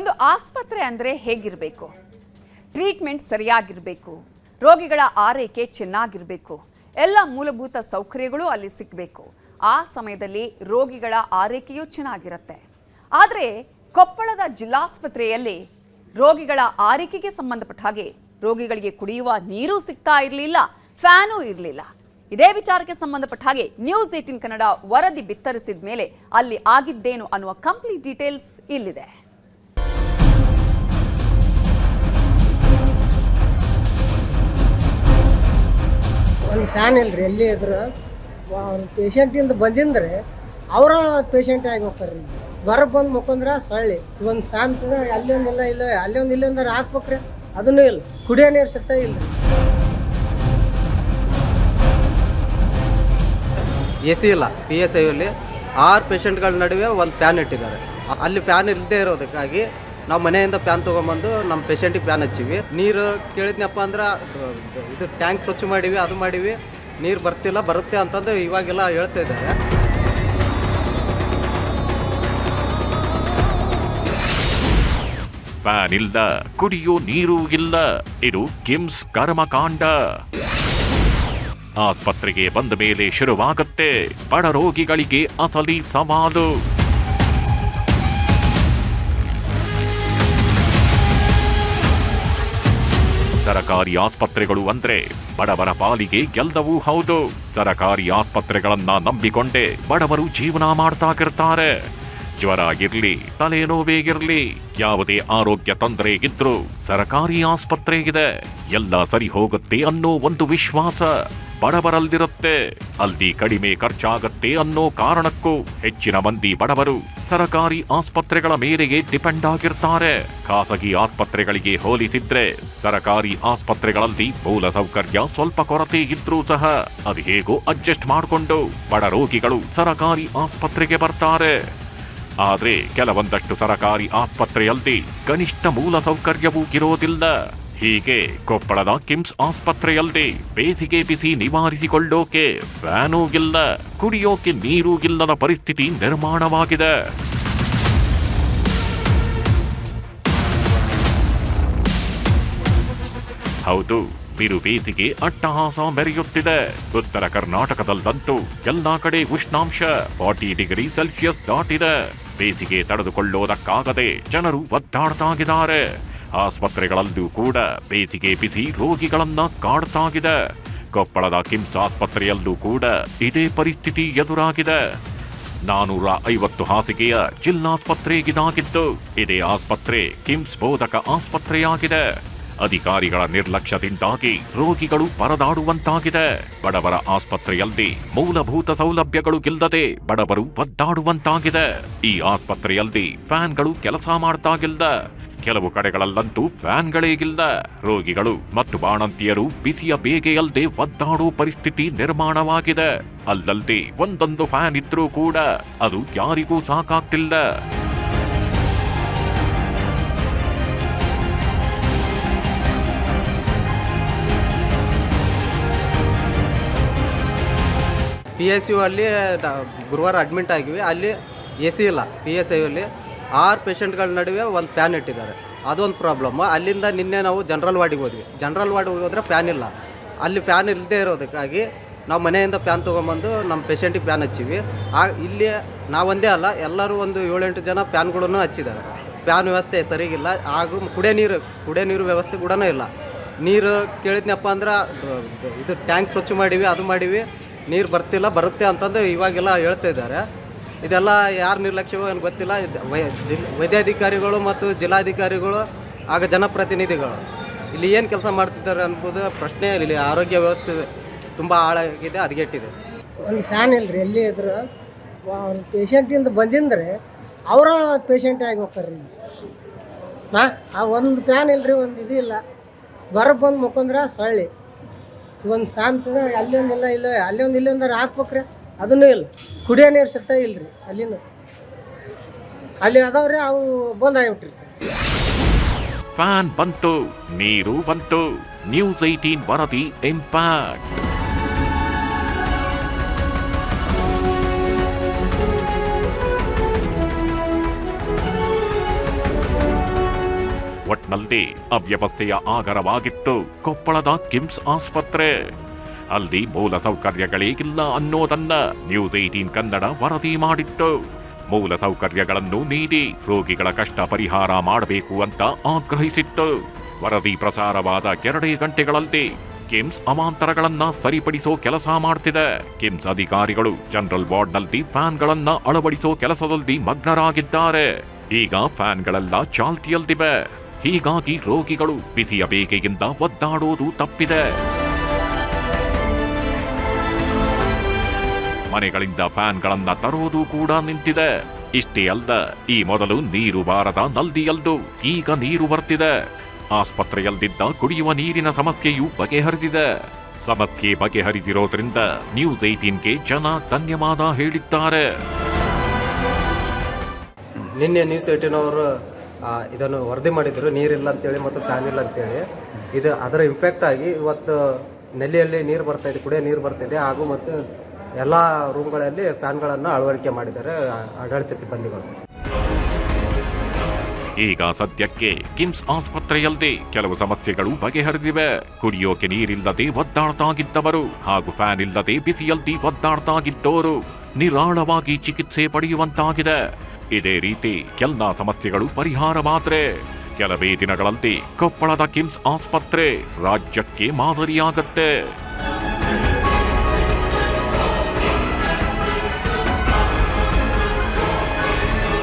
ಒಂದು ಆಸ್ಪತ್ರೆ ಅಂದರೆ ಹೇಗಿರಬೇಕು? ಟ್ರೀಟ್ಮೆಂಟ್ ಸರಿಯಾಗಿರಬೇಕು, ರೋಗಿಗಳ ಆರೈಕೆ ಚೆನ್ನಾಗಿರಬೇಕು, ಎಲ್ಲ ಮೂಲಭೂತ ಸೌಕರ್ಯಗಳು ಅಲ್ಲಿ ಸಿಗಬೇಕು. ಆ ಸಮಯದಲ್ಲಿ ರೋಗಿಗಳ ಆರೈಕೆಯೂ ಚೆನ್ನಾಗಿರುತ್ತೆ. ಆದರೆ ಕೊಪ್ಪಳದ ಜಿಲ್ಲಾಸ್ಪತ್ರೆಯಲ್ಲಿ ರೋಗಿಗಳ ಆರೈಕೆಗೆ ಸಂಬಂಧಪಟ್ಟ ಹಾಗೆ ರೋಗಿಗಳಿಗೆ ಕುಡಿಯುವ ನೀರು ಸಿಗ್ತಾ ಇರಲಿಲ್ಲ, ಫ್ಯಾನೂ ಇರಲಿಲ್ಲ. ಇದೇ ವಿಚಾರಕ್ಕೆ ಸಂಬಂಧಪಟ್ಟ ಹಾಗೆ ನ್ಯೂಸ್ 18 ಕನ್ನಡ ವರದಿ ಬಿತ್ತರಿಸಿದ ಮೇಲೆ ಅಲ್ಲಿ ಆಗಿದ್ದೇನು ಅನ್ನುವ ಕಂಪ್ಲೀಟ್ ಡೀಟೇಲ್ಸ್ ಇಲ್ಲಿದೆ. ಒಂದು ಫ್ಯಾನ್ ಇಲ್ರಿ, ಎಲ್ಲಿ ಇದ್ರು ಪೇಷಂಟಿಂದ ಬಂದಿಂದ್ರೆ ಅವರ ಪೇಷಂಟ್ ಆಗಿ ಹೋಗ್ತಾರೆ ರೀ. ಹೊರಗೆ ಬಂದು ಮುಖಂದ್ರೆ ಸೊಳ್ಳಿ. ಒಂದು ಫ್ಯಾನ್ ಅಲ್ಲಿ ಒಂದಿಲ್ಲ, ಇಲ್ಲ ಅಲ್ಲಿ ಒಂದು ಇಲ್ಲ ಅಂದ್ರೆ ಹಾಕ್ಬೇಕ್ರಿ, ಅದನ್ನೂ ಇಲ್ಲ. ಕುಡಿಯೋ ನೀರು ಸಿಗ್ತಾ ಇಲ್ಲ. AC ಇಲ್ಲ. PSIಯಲ್ಲಿ 6 ಪೇಷಂಟ್ಗಳ ನಡುವೆ ಒಂದು ಫ್ಯಾನ್ ಇಟ್ಟಿದ್ದಾರೆ. ಅಲ್ಲಿ ಫ್ಯಾನ್ ಇಲ್ಲದೆ ಇರೋದಕ್ಕಾಗಿ ನಾವು ಮನೆಯಿಂದ ಫ್ಯಾನ್ ತೊಗೊಂಬಂದು ನಮ್ಮ ಪೇಷಂಟಿಗೆ ಫ್ಯಾನ್ ಹಚ್ಚಿವಿ. ನೀರು ಕೇಳಿದ್ನಪ್ಪ ಅಂದ್ರೆ ಇದು ಟ್ಯಾಂಕ್ ಸ್ವಚ್ಛ ಮಾಡೀವಿ, ಅದು ಮಾಡೀವಿ, ನೀರು ಬರ್ತಿಲ್ಲ, ಬರುತ್ತೆ ಅಂತಂದು ಇವಾಗೆಲ್ಲ ಹೇಳ್ತಾ ಇದ್ದಾರೆ. ಫ್ಯಾನ್ ಇಲ್ಲ, ಕುಡಿಯೋ ನೀರು ಇಲ್ಲ. ಇದು ಕಿಮ್ಸ್ ಕರ್ಮಕಾಂಡ. ಆಸ್ಪತ್ರೆಗೆ ಬಂದ ಮೇಲೆ ಶುರುವಾಗುತ್ತೆ ಬಡ ರೋಗಿಗಳಿಗೆ ಅಸಲಿ ಸವಾಲು. ಸರಕಾರಿ ಆಸ್ಪತ್ರೆಗಳು ಅಂದ್ರೆ ಬಡವರ ಪಾಲಿಗೆ ಗೆಲ್ಲವೂ ಹೌದು. ಸರಕಾರಿ ಆಸ್ಪತ್ರೆಗಳನ್ನ ನಂಬಿಕೊಂಡೇ ಬಡವರು ಜೀವನ ಮಾಡ್ತಾಕಿರ್ತಾರೆ. ಜ್ವರ ಇರ್ಲಿ, ತಲೆನೋವೇಗಿರ್ಲಿ, ಯಾವುದೇ ಆರೋಗ್ಯ ತೊಂದರೆ ಇದ್ರೂ ಸರಕಾರಿ ಆಸ್ಪತ್ರೆಗಿದೆ, ಎಲ್ಲ ಸರಿ ಹೋಗುತ್ತೆ ಅನ್ನೋ ಒಂದು ವಿಶ್ವಾಸ ಬಡವರಲ್ಲಿರುತ್ತೆ. ಅಲ್ಲಿ ಕಡಿಮೆ ಖರ್ಚಾಗತ್ತೆ ಅನ್ನೋ ಕಾರಣಕ್ಕೂ ಹೆಚ್ಚಿನ ಮಂದಿ ಬಡವರು ಸರಕಾರಿ ಆಸ್ಪತ್ರೆಗಳ ಮೇಲೆಗೆ ಡಿಪೆಂಡ್ ಆಗಿರ್ತಾರೆ. ಖಾಸಗಿ ಆಸ್ಪತ್ರೆಗಳಿಗೆ ಹೋಲಿಸಿದ್ರೆ ಸರಕಾರಿ ಆಸ್ಪತ್ರೆಗಳಲ್ಲಿ ಮೂಲ ಸೌಕರ್ಯ ಸ್ವಲ್ಪ ಕೊರತೆ ಇದ್ರೂ ಸಹ ಅದು ಹೇಗೋ ಅಡ್ಜಸ್ಟ್ ಮಾಡಿಕೊಂಡು ಬಡ ರೋಗಿಗಳು ಸರಕಾರಿ ಆಸ್ಪತ್ರೆಗೆ ಬರ್ತಾರೆ. ಆದ್ರೆ ಕೆಲವೊಂದಷ್ಟು ಸರಕಾರಿ ಆಸ್ಪತ್ರೆಯಲ್ಲಿ ಕನಿಷ್ಠ ಮೂಲ ಸೌಕರ್ಯವೂ ಇರೋದಿಲ್ಲ. ಹೀಗೆ ಕೊಪ್ಪಳದ ಕಿಮ್ಸ್ ಆಸ್ಪತ್ರೆಯಲ್ಲಿ ಬೇಸಿಗೆ ಬಿಸಿ ನಿವಾರಿಸಿಕೊಳ್ಳೋಕೆ ಫ್ಯಾನೂ ಇಲ್ಲ, ಕುಡಿಯೋಕೆ ನೀರೂ ಇಲ್ಲದ ಪರಿಸ್ಥಿತಿ ನಿರ್ಮಾಣವಾಗಿದೆ. ಹೌದು, ಬಿರು ಬೇಸಿಗೆ ಅಟ್ಟಹಾಸ ಮೆರೆಯುತ್ತಿದೆ. ಉತ್ತರ ಕರ್ನಾಟಕದಲ್ಲಂತೂ ಎಲ್ಲಾ ಕಡೆ ಉಷ್ಣಾಂಶ 40 ಡಿಗ್ರಿ ಸೆಲ್ಸಿಯಸ್ ದಾಟಿದೆ. ಬೇಸಿಗೆ ತಡೆದುಕೊಳ್ಳೋದಕ್ಕಾಗದೆ ಜನರು ಒದ್ದಾಡ್ತಾಗಿದ್ದಾರೆ. ಆಸ್ಪತ್ರೆಗಳಲ್ಲೂ ಕೂಡ ಬೇಸಿಗೆ ಬಿಸಿ ರೋಗಿಗಳನ್ನ ಕಾಡ್ತಾಗಿದೆ. ಕೊಪ್ಪಳದ ಕಿಮ್ಸ್ ಆಸ್ಪತ್ರೆಯಲ್ಲೂ ಕೂಡ ಇದೇ ಪರಿಸ್ಥಿತಿ ಎದುರಾಗಿದೆ. 450 ಹಾಸಿಗೆಯ ಜಿಲ್ಲಾಸ್ಪತ್ರೆ ಇದಾಗಿದ್ದು ಇದೇ ಆಸ್ಪತ್ರೆ ಕಿಮ್ಸ್ ಬೋಧಕ ಆಸ್ಪತ್ರೆಯಾಗಿದೆ. ಅಧಿಕಾರಿಗಳ ನಿರ್ಲಕ್ಷ್ಯದಿಂದಾಗಿ ರೋಗಿಗಳು ಪರದಾಡುವಂತಾಗಿದೆ. ಬಡವರ ಆಸ್ಪತ್ರೆಯಲ್ಲಿ ಮೂಲಭೂತ ಸೌಲಭ್ಯಗಳು ಇಲ್ಲದೆ ಬಡವರು ಒದ್ದಾಡುವಂತಾಗಿದೆ. ಈ ಆಸ್ಪತ್ರೆಯಲ್ಲಿ ಫ್ಯಾನ್ಗಳು ಕೆಲಸ ಮಾಡ್ತಾಗಿಲ್ಲ. ಕೆಲವು ಕಡೆಗಳಲ್ಲಂತೂ ಫ್ಯಾನ್ಗಳೇ ಇಲ್ಲ. ರೋಗಿಗಳು ಮತ್ತು ಬಾಣಂತಿಯರು ಬಿಸಿಯ ಬೇಗೆಯಲ್ಲದೆ ಒದ್ದಾಡೋ ಪರಿಸ್ಥಿತಿ ನಿರ್ಮಾಣವಾಗಿದೆ. ಅಲ್ಲದೆ ಒಂದೊಂದು ಫ್ಯಾನ್ ಇದ್ರೂ ಕೂಡ ಅದು ಯಾರಿಗೂ ಸಾಕಾಗ್ತಿಲ್ಲ. PSU ಅಲ್ಲಿ ಗುರುವಾರ ಅಡ್ಮಿಟ್ ಆಗಿವಿ. ಅಲ್ಲಿ AC ಇಲ್ಲ. PSIಯಲ್ಲಿ 6 ಪೇಷಂಟ್ಗಳ ನಡುವೆ ಒಂದು ಫ್ಯಾನ್ ಇಟ್ಟಿದ್ದಾರೆ, ಅದೊಂದು ಪ್ರಾಬ್ಲಮ್ಮು. ಅಲ್ಲಿಂದ ನಿನ್ನೆ ನಾವು ಜನರಲ್ ವಾರ್ಡಿಗೆ ಹೋದ್ವಿ. ಜನರಲ್ ವಾರ್ಡಿಗೆ ಹೋದ್ರೆ ಫ್ಯಾನ್ ಇಲ್ಲ. ಅಲ್ಲಿ ಫ್ಯಾನ್ ಇಲ್ಲದೆ ಇರೋದಕ್ಕಾಗಿ ನಾವು ಮನೆಯಿಂದ ಫ್ಯಾನ್ ತೊಗೊಂಬಂದು ನಮ್ಮ ಪೇಷಂಟಿಗೆ ಫ್ಯಾನ್ ಹಚ್ಚಿವಿ. ಇಲ್ಲಿ ನಾವೊಂದೇ ಅಲ್ಲ, ಎಲ್ಲರೂ ಒಂದು 7-8 ಜನ ಫ್ಯಾನ್ಗಳನ್ನು ಹಚ್ಚಿದ್ದಾರೆ. ಫ್ಯಾನ್ ವ್ಯವಸ್ಥೆ ಸರಿಗಿಲ್ಲ. ಹಾಗೂ ಕುಡಿಯೋ ನೀರು ವ್ಯವಸ್ಥೆ ಕೂಡ ಇಲ್ಲ. ನೀರು ಕೇಳಿದ್ನಪ್ಪ ಅಂದ್ರೆ ಇದು ಟ್ಯಾಂಕ್ ಸ್ವಚ್ಛ ಮಾಡೀವಿ, ಅದು ಮಾಡೀವಿ, ನೀರು ಬರ್ತಿಲ್ಲ, ಬರುತ್ತೆ ಅಂತಂದು ಇವಾಗೆಲ್ಲ ಹೇಳ್ತಾ ಇದ್ದಾರೆ. ಇದೆಲ್ಲ ಯಾರು ನಿರ್ಲಕ್ಷ್ಯವೋ ಏನು ಗೊತ್ತಿಲ್ಲ. ವೈದ್ಯಾಧಿಕಾರಿಗಳು ಮತ್ತು ಜಿಲ್ಲಾಧಿಕಾರಿಗಳು ಆಗ ಜನಪ್ರತಿನಿಧಿಗಳು ಇಲ್ಲಿ ಏನು ಕೆಲಸ ಮಾಡ್ತಿದ್ದಾರೆ ಅನ್ನೋದು ಪ್ರಶ್ನೆ. ಇಲ್ಲಿ ಆರೋಗ್ಯ ವ್ಯವಸ್ಥೆ ತುಂಬ ಹಾಳಾಗಿದೆ, ಹದಗೆಟ್ಟಿದೆ. ಒಂದು ಫ್ಯಾನ್ ಇಲ್ರಿ, ಎಲ್ಲಿ ಇದ್ರು ಪೇಷಂಟಿಂದ ಬಂದಿಂದ್ರೆ ಅವರ ಪೇಷಂಟ್ ಆಗಿ ಹೋಗ್ತಾರೆ ರೀ. ಆ ಒಂದು ಫ್ಯಾನ್ ಇಲ್ರಿ, ಒಂದು ಇದು ಇಲ್ಲ. ಹೊರಗೆ ಬಂದು ಮುಖಂದ್ರೆ ಸೊಳ್ಳಿ. ಒಂದು ಫ್ಯಾನ್ ಅಲ್ಲಿ ಒಂದಿಲ್ಲ, ಇಲ್ಲ ಅಲ್ಲಿ ಒಂದು ಇಲ್ಲ ಅಂದ್ರೆ ಹಾಕ್ಬೇಕ್ರಿ, ಅದನ್ನೂ ಇಲ್ಲ. ಕುಡಿಯೋ ನೀರು ಸಿಗ್ತಾ ಇಲ್ರಿ. ಅಲ್ಲಿ ಅದಾವ್ರಿ, ಅವು ಬಂದಾಗಿಬಿಟ್ಟಿರ್ತಾರೆ. ಫ್ಯಾನ್ ಬಂತು, ನೀರು ಬಂತು. ನ್ಯೂಸ್ 18 ವರದಿ ಇಂಪ್ಯಾಕ್ಟ್. ಒಟ್ನಲ್ಲಿ ಅವ್ಯವಸ್ಥೆಯ ಆಗರವಾಗಿತ್ತು ಕೊಪ್ಪಳದ ಕಿಮ್ಸ್ ಆಸ್ಪತ್ರೆ. ಅಲ್ಲಿ ಮೂಲ ಸೌಕರ್ಯಗಳೇ ಇಲ್ಲ ಅನ್ನೋದನ್ನ ನ್ಯೂಸ್ 18 ಕನ್ನಡ ವರದಿ ಮಾಡಿತ್ತು. ಮೂಲ ಸೌಕರ್ಯಗಳನ್ನು ನೀಡಿ ರೋಗಿಗಳ ಕಷ್ಟ ಪರಿಹಾರ ಮಾಡಬೇಕು ಅಂತ ಆಗ್ರಹಿಸಿತ್ತು. ವರದಿ ಪ್ರಸಾರವಾದ 2 ಗಂಟೆಗಳಲ್ಲಿ ಕಿಮ್ಸ್ ಅವಾಂತರಗಳನ್ನ ಸರಿಪಡಿಸೋ ಕೆಲಸ ಮಾಡ್ತಿದೆ. ಕಿಮ್ಸ್ ಅಧಿಕಾರಿಗಳು ಜನರಲ್ ವಾರ್ಡ್ನಲ್ಲಿ ಫ್ಯಾನ್ಗಳನ್ನ ಅಳವಡಿಸೋ ಕೆಲಸದಲ್ಲಿ ಮಗ್ನರಾಗಿದ್ದಾರೆ. ಈಗ ಫ್ಯಾನ್ಗಳೆಲ್ಲ ಚಾಲ್ತಿಯಲ್ಲಿವೆ. ಹೀಗಾಗಿ ರೋಗಿಗಳು ಬಿಸಿಯ ಬೇಗೆಯಿಂದ ಒದ್ದಾಡೋದು ತಪ್ಪಿದೆ. ಮನೆಗಳಿಂದ ಫ್ಯಾನ್ಗಳನ್ನ ತರೋದು ಕೂಡ ನಿಂತಿದೆ. ಇಷ್ಟೇ ಅಲ್ಲ, ಈ ಮೊದಲು ನೀರು ಬಾರದ ನಲ್ದಿಯಲ್ದು ಈಗ ನೀರು ಬರ್ತಿದೆ. ಆಸ್ಪತ್ರೆಯಲ್ಲಿದ್ದ ಕುಡಿಯುವ ನೀರಿನ ಸಮಸ್ಯೆಯೂ ಬಗೆಹರಿದಿದೆ. ಸಮಸ್ಯೆ ಬಗೆಹರಿದಿರೋದ್ರಿಂದ ನ್ಯೂಸ್ 18ಗೆ ಜನ ಧನ್ಯವಾದ ಹೇಳಿದ್ದಾರೆ. ನಿನ್ನೆ ನ್ಯೂಸ್ 18 ಅವರು ಇದನ್ನು ವರದಿ ಮಾಡಿದ್ರು, ನೀರಿಲ್ಲ ಅಂತೇಳಿ ಮತ್ತು ಫ್ಯಾನ್ ಇಲ್ಲ ಅಂತೇಳಿ. ಇದು ಅದರ ಇಂಪ್ಯಾಕ್ಟ್ ಆಗಿ ಇವತ್ತು ನೆಲ್ಲಿಯಲ್ಲಿ ನೀರು ಬರ್ತಾ ಇದೆ, ಕುಡಿಯೋ ನೀರು ಬರ್ತಿದೆ. ಹಾಗೂ ಮತ್ತು ಎಲ್ಲ ರೂಮ್ಗಳಲ್ಲಿ ಫ್ಯಾನ್ಗಳನ್ನು ಅಳವಡಿಕೆ ಮಾಡಿದ್ದಾರೆ ಆಡಳಿತ ಸಿಬ್ಬಂದಿಗಳು. ಈಗ ಸದ್ಯಕ್ಕೆ ಕಿಮ್ಸ್ ಆಸ್ಪತ್ರೆಯಲ್ಲಿ ಕೆಲವು ಸಮಸ್ಯೆಗಳು ಬಗೆಹರಿದಿವೆ. ಕುಡಿಯೋಕೆ ನೀರಿಲ್ಲದೆ ಒದ್ದಾಡ್ತಾಗಿದ್ದವರು ಹಾಗೂ ಫ್ಯಾನ್ ಇಲ್ಲದೆ ಬಿಸಿಯಲ್ಲಿ ಒದ್ದಾಡ್ತಾಗಿದ್ದವರು ನಿರಾಳವಾಗಿ ಚಿಕಿತ್ಸೆ ಪಡೆಯುವಂತಾಗಿದೆ. ಇದೇ ರೀತಿ ಕೆಲ ಸಮಸ್ಯೆಗಳು ಪರಿಹಾರವಾದರೆ ಕೆಲವೇ ದಿನಗಳಲ್ಲಿ ಕೊಪ್ಪಳದ ಕಿಮ್ಸ್ ಆಸ್ಪತ್ರೆ ರಾಜ್ಯಕ್ಕೆ ಮಾದರಿಯಾಗತ್ತೆ.